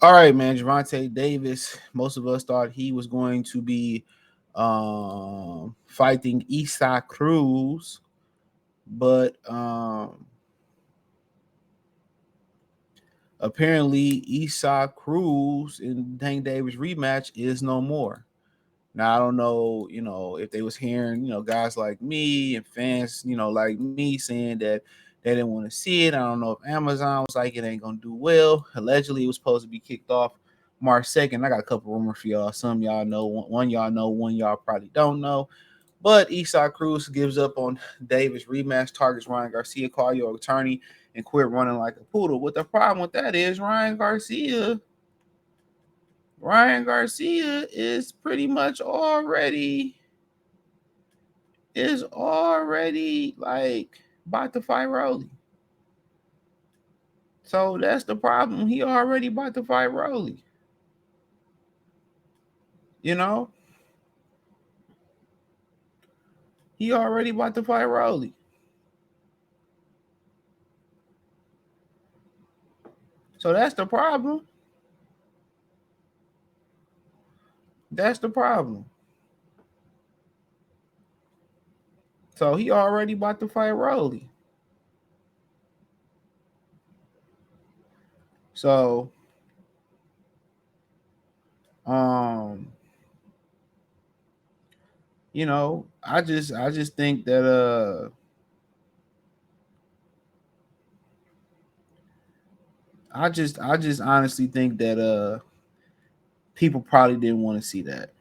All right, man. Gervonta Davis. Most of us thought he was going to be fighting Isaac Cruz, but apparently Isaac Cruz in Tank Davis rematch is no more. Now I don't know, if they was hearing, guys like me and fans, like me saying that they didn't want to see it. I don't know if Amazon was like it ain't gonna do well. Allegedly, it was supposed to be kicked off March 2nd. I got a couple rumors for y'all. Some y'all know, one y'all know, one y'all probably don't know. But Esau Cruz gives up on Davis rematch, targets Ryan Garcia, call your attorney, and quit running like a poodle. What the problem with that is Ryan Garcia is pretty much already like about to fight Rolly. So that's the problem. He already about to fight Rolly. You know, he already about to fight Rolly. So that's the problem. That's the problem. So he already about to fight Rolly. So um I just think that I just honestly think that people probably didn't want to see that.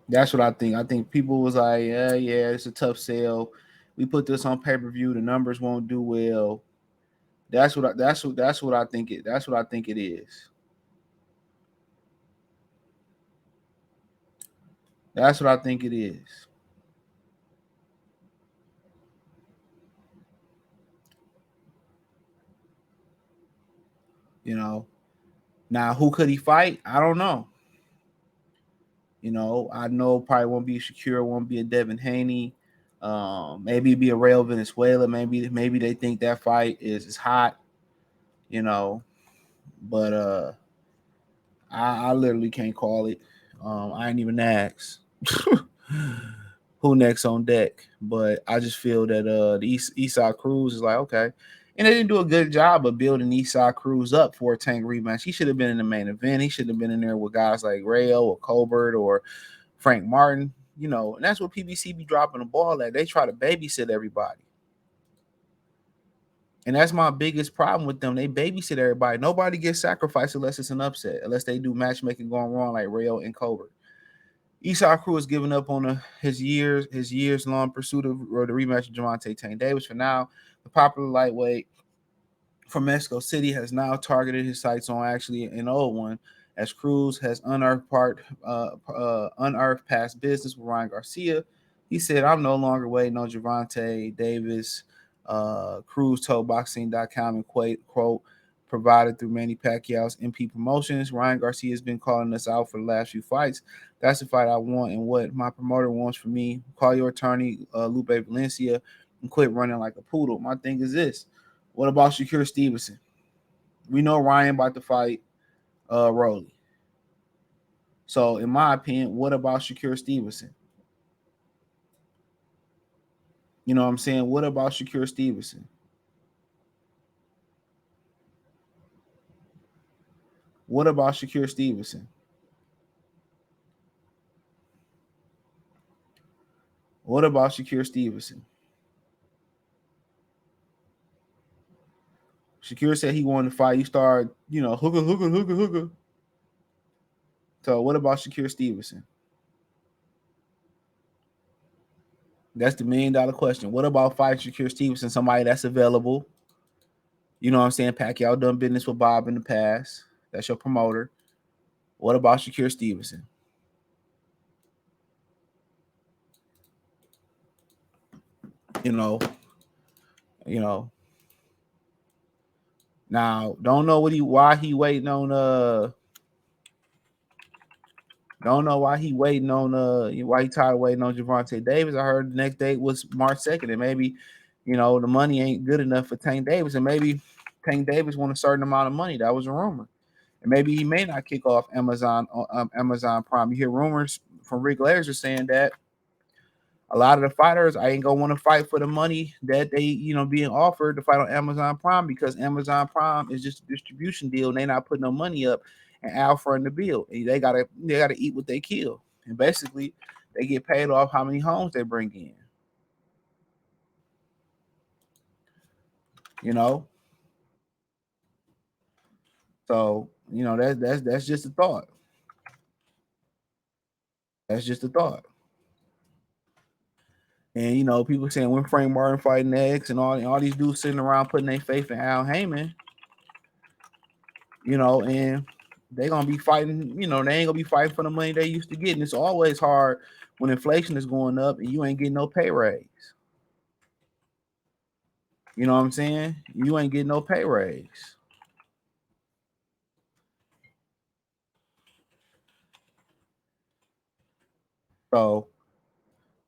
That's what I think. I think people was like, yeah, it's a tough sale. We put this on pay-per-view, the numbers won't do well. That's what I think it is. That's what I think it is. You know. Now who could he fight? I don't know. I know probably won't be Shakira, won't be a Devin Haney. Maybe be a Real Venezuela. Maybe they think that fight is hot, you know. But I literally can't call it. I ain't even asked who next on deck. But I just feel that the Eastside Cruz is like, okay. And they didn't do a good job of building Eastside Cruz up for a Tank rematch. He should have been in the main event. He should have been in there with guys like Rayo or Colbert or Frank Martin. And that's what PBC be dropping the ball at. They try to babysit everybody. And that's my biggest problem with them. They babysit everybody. Nobody gets sacrificed unless it's an upset, unless they do matchmaking going wrong like Rayo and Colbert. Esau Crew has given up on his years long pursuit of the rematch of Gervonta Tank Davis. For now, the popular lightweight from Mexico City has now targeted his sights on actually an old one, as Cruz has unearthed past business with Ryan Garcia. He said, "I'm no longer waiting on Gervonta Davis." Cruz told Boxing.com and quote provided through Manny Pacquiao's MP Promotions. Ryan Garcia has been calling us out for the last few fights. That's the fight I want and what my promoter wants for me. Call your attorney, Lupe Valencia, and quit running like a poodle. My thing is this: what about Shakur Stevenson? We know Ryan about to fight Rolly. So, in my opinion, what about Shakur Stevenson? You know what I'm saying? What about Shakur Stevenson? What about Shakur Stevenson? What about Shakur Stevenson? Shakur said he wanted to fight. You start, hooker. So, what about Shakur Stevenson? That's the $1 million question. What about fighting Shakur Stevenson, somebody that's available? You know what I'm saying? Pacquiao done business with Bob in the past. That's your promoter. What about Shakur Stevenson? You know, you know. Now, don't know why he waiting on don't know why he waiting on why he tired of waiting on Gervonta Davis. I heard the next date was March 2nd, and maybe the money ain't good enough for Tank Davis, and maybe Tank Davis want a certain amount of money. That was a rumor. And maybe he may not kick off Amazon Prime. You hear rumors from Rick Laird saying that a lot of the fighters I ain't gonna want to fight for the money that they being offered to fight on Amazon Prime, because Amazon Prime is just a distribution deal and they not putting no money up and Alpha in the bill. And they gotta eat what they kill. And basically they get paid off how many homes they bring in. You know? So, that's just a thought. That's just a thought. And people saying when Frank Martin fighting next, and all these dudes sitting around putting their faith in Al Heyman, and they gonna be fighting, they ain't gonna be fighting for the money they used to get. And it's always hard when inflation is going up and you ain't getting no pay raise. You know what I'm saying? You ain't getting no pay raise. So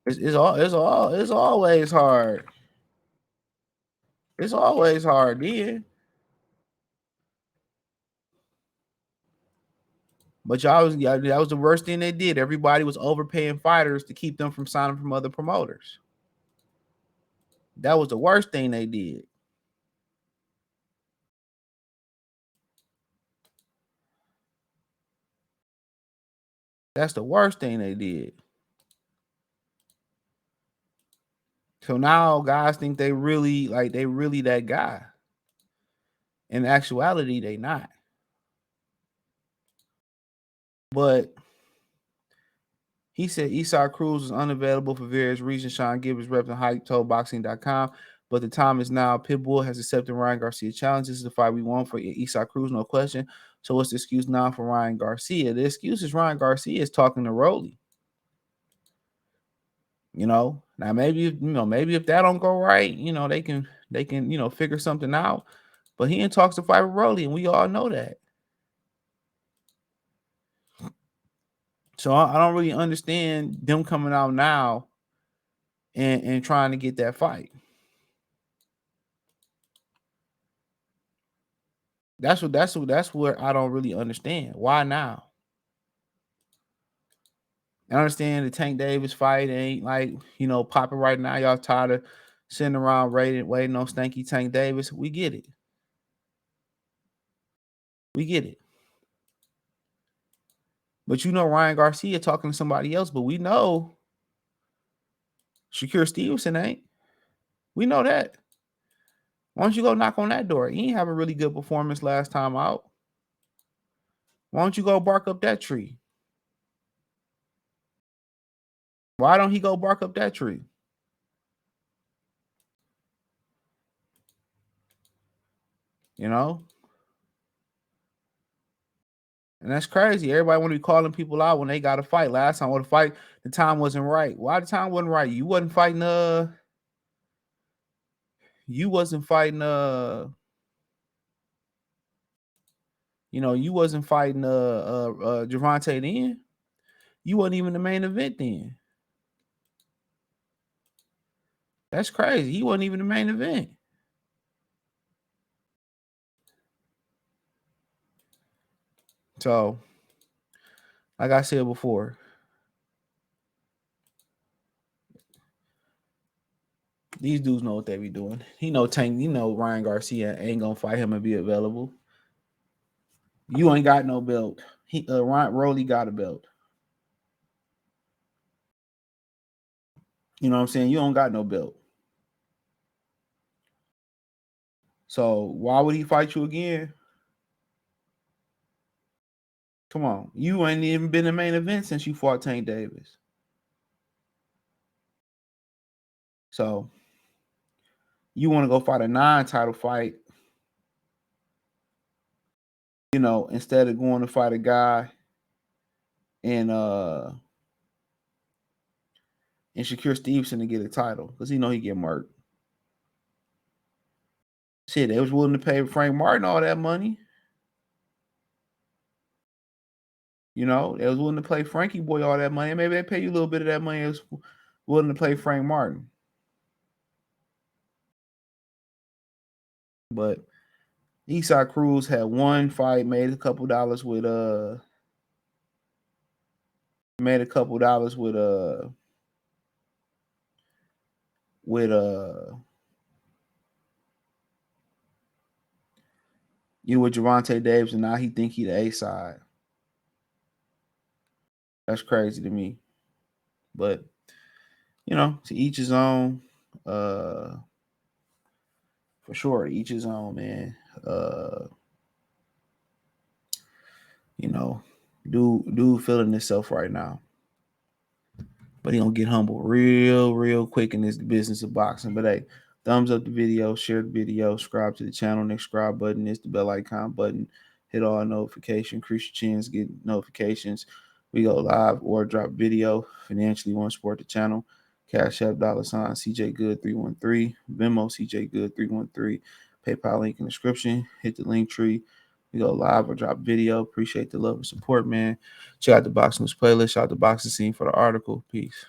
it's always hard. It's always hard, then. But that was the worst thing they did. Everybody was overpaying fighters to keep them from signing from other promoters. That was the worst thing they did. That's the worst thing they did. So now guys think they really that guy. In actuality, they not. But he said Cruz is unavailable for various reasons. Sean Gibbons reps on HypeToldBoxing.com. But the time is now. Pitbull has accepted Ryan Garcia challenge. This is the fight we want for Cruz, no question. So what's the excuse now for Ryan Garcia? The excuse is Ryan Garcia is talking to Rolly. Now maybe if that don't go right, they can figure something out. But he in talks to fight with Rolly, and we all know that. So I don't really understand them coming out now and trying to get that fight. That's where I don't really understand. Why now? I understand the Tank Davis fight ain't popping right now. Y'all tired of sitting around waiting on stanky Tank Davis. We get it. We get it. But Ryan Garcia talking to somebody else, but we know Shakur Stevenson ain't. We know that. Why don't you go knock on that door? He ain't have a really good performance last time out. Why don't you go bark up that tree? Why don't he go bark up that tree? And that's crazy. Everybody want to be calling people out when they got to fight. Last time, the fight, the time wasn't right. Why the time wasn't right? You wasn't fighting. You wasn't fighting. You wasn't fighting. Gervonta then. You wasn't even the main event then. That's crazy. He wasn't even the main event. So, like I said before, these dudes know what they be doing. Ryan Garcia ain't gonna fight him and be available. You ain't got no belt. Ryan Rolly got a belt. You know what I'm saying? You don't got no belt. So why would he fight you again? Come on. You ain't even been in the main event since you fought Tank Davis. So you want to go fight a non-title fight, instead of going to fight a guy and Shakur Stevenson to get a title, because he get murked. Shit, they was willing to pay Frank Martin all that money. They was willing to pay Frankie Boy all that money. Maybe they pay you a little bit of that money. They was willing to pay Frank Martin. But Eastside Cruz had one fight, made a couple dollars with made a couple dollars with with Gervonta Davis, and now he think he the A side. That's crazy to me. But to each his own. For sure, each his own, man. Dude feeling himself right now. But he gonna get humble real quick in this business of boxing. But hey, thumbs up the video, share the video, subscribe to the channel. Next subscribe button is the bell icon button. Hit all notifications, increase your chins, get notifications. We go live or drop video. Financially, want to support the channel. Cash App $ CJ Good 313, Venmo CJ Good 313, PayPal link in the description. Hit the link tree. We go live or drop video. Appreciate the love and support, man. Check out the Boxing News playlist. Shout out the boxing scene for the article. Peace.